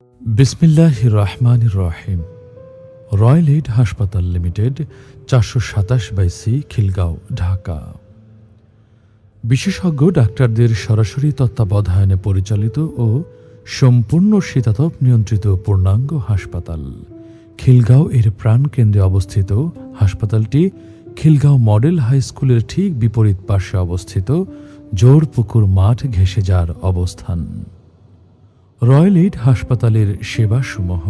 বিসমিল্লাহির রহমানির রহিম। Royal aid হাসপাতাল লিমিটেড, 427/সি, খিলগাঁও, ঢাকা। বিশেষজ্ঞ ডাক্তারদের সরাসরি তত্ত্বাবধানে পরিচালিত ও সম্পূর্ণ শীতাতপ নিয়ন্ত্রিত পূর্ণাঙ্গ হাসপাতাল। খিলগাঁও এর প্রাণকেন্দ্রে অবস্থিত হাসপাতালটি খিলগাঁও মডেল হাই স্কুলের ঠিক বিপরীত পাশে অবস্থিত, জোরপুকুর মাঠ ঘেঁষে যার অবস্থান। রয়্যাল এইড হাসপাতালের সেবাসমূহ: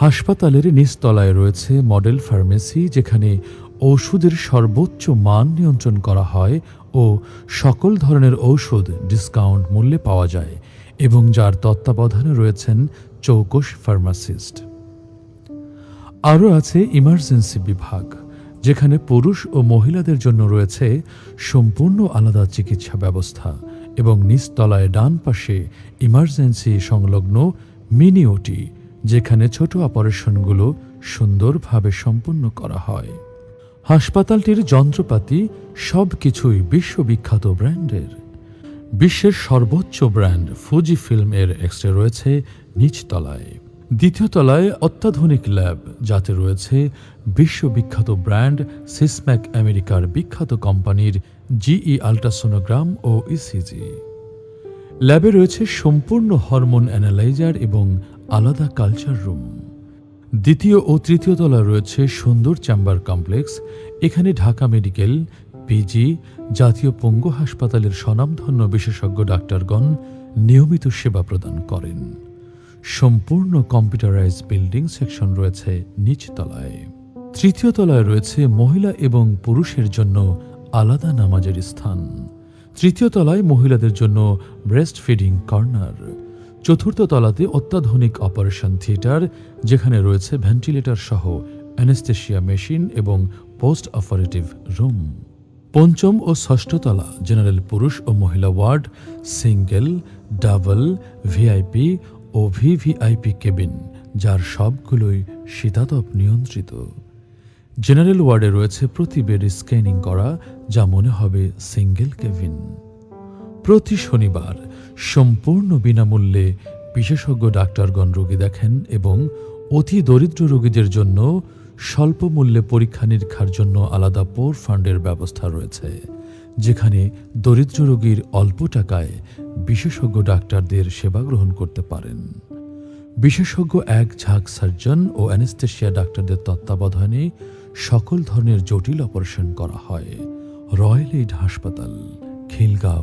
হাসপাতালের নিচতলায় রয়েছে মডেল ফার্মেসি, যেখানে ঔষধের সর্বোচ্চ মান নিয়ন্ত্রণ করা হয় ও সকল ধরনের ঔষধ ডিসকাউন্ট মূল্যে পাওয়া যায় এবং যার তত্ত্বাবধানে রয়েছেন চৌকস ফার্মাসিস্ট। আরও আছে ইমার্জেন্সি বিভাগ, যেখানে পুরুষ ও মহিলাদের জন্য রয়েছে সম্পূর্ণ আলাদা চিকিৎসা ব্যবস্থা এবং নিচতলায় ডান পাশে ইমার্জেন্সি সংলগ্ন মিনি ওটি, যেখানে ছোট অপারেশনগুলো সুন্দরভাবে সম্পন্ন করা হয়। হাসপাতালটির যন্ত্রপাতি সব কিছুই বিশ্ববিখ্যাত ব্র্যান্ডের। বিশ্বের সর্বোচ্চ ব্র্যান্ড ফুজি ফিল্ম এর এক্সরে রয়েছে নিচতলায়। দ্বিতীয় তলায় অত্যাধুনিক ল্যাব, যাতে রয়েছে বিশ্ববিখ্যাত ব্র্যান্ড সিসম্যাক আমেরিকার বিখ্যাত কোম্পানির জিই আল্ট্রাসোনোগ্রাম ও ইসিজি। ল্যাবে রয়েছে সম্পূর্ণ হরমোন অ্যানালাইজার এবং আলাদা কালচার রুম। দ্বিতীয় ও তৃতীয় তলায় রয়েছে সুন্দর চেম্বার কমপ্লেক্স। এখানে ঢাকা মেডিকেল, পিজি, জাতীয় পঙ্গু হাসপাতালের স্বনামধন্য বিশেষজ্ঞ ডাক্তারগণ নিয়মিত সেবা প্রদান করেন। সম্পূর্ণ কম্পিউটারাইজ বিল্ডিং সেকশন রয়েছে নিচতলায়। তৃতীয় তলায় রয়েছে মহিলা এবং পুরুষের জন্য আলাদা নামাজের স্থান। তৃতীয় তলায় মহিলাদের জন্য ব্রেস্ট ফিডিং কর্নার। চতুর্থ তলাতে অত্যাধুনিক অপারেশন থিয়েটার, যেখানে রয়েছে ভেন্টিলেটর সহ অ্যানেস্থেশিয়া মেশিন এবং পোস্ট অপারেটিভ রুম। পঞ্চম ও ষষ্ঠ তলা জেনারেল পুরুষ ও মহিলা ওয়ার্ড, সিঙ্গেল, ডাবল, ভিআইপি ও ভিভিআইপি কেবিন, যার সবগুলোই শীতাতপ নিয়ন্ত্রিত। জেনারেল ওয়ার্ডে রয়েছে প্রতি বেড স্ক্যানিং করা, যা মনে হবে সিঙ্গেল কেবিন। প্রতি শনিবার সম্পূর্ণ বিনামূল্যে বিশেষজ্ঞ ডাক্তারগণ রোগী দেখেন এবং অতি দরিদ্র রোগীদের জন্য স্বল্প মূল্যে পরীক্ষা নিরীক্ষার জন্য আলাদা পোর ফান্ডের ব্যবস্থা রয়েছে, যেখানে দরিদ্র রোগীর অল্প টাকায় বিশেষজ্ঞ ডাক্তারদের সেবা গ্রহণ করতে পারেন। বিশেষজ্ঞ এক ঝাঁক সার্জন ও অ্যানেস্থেশিয়া ডাক্তারদের তত্ত্বাবধানে সকল ধরনের জটিল অপারেশন করা হয়। রয়্যাল এইড হাসপাতাল, খিলগাঁও।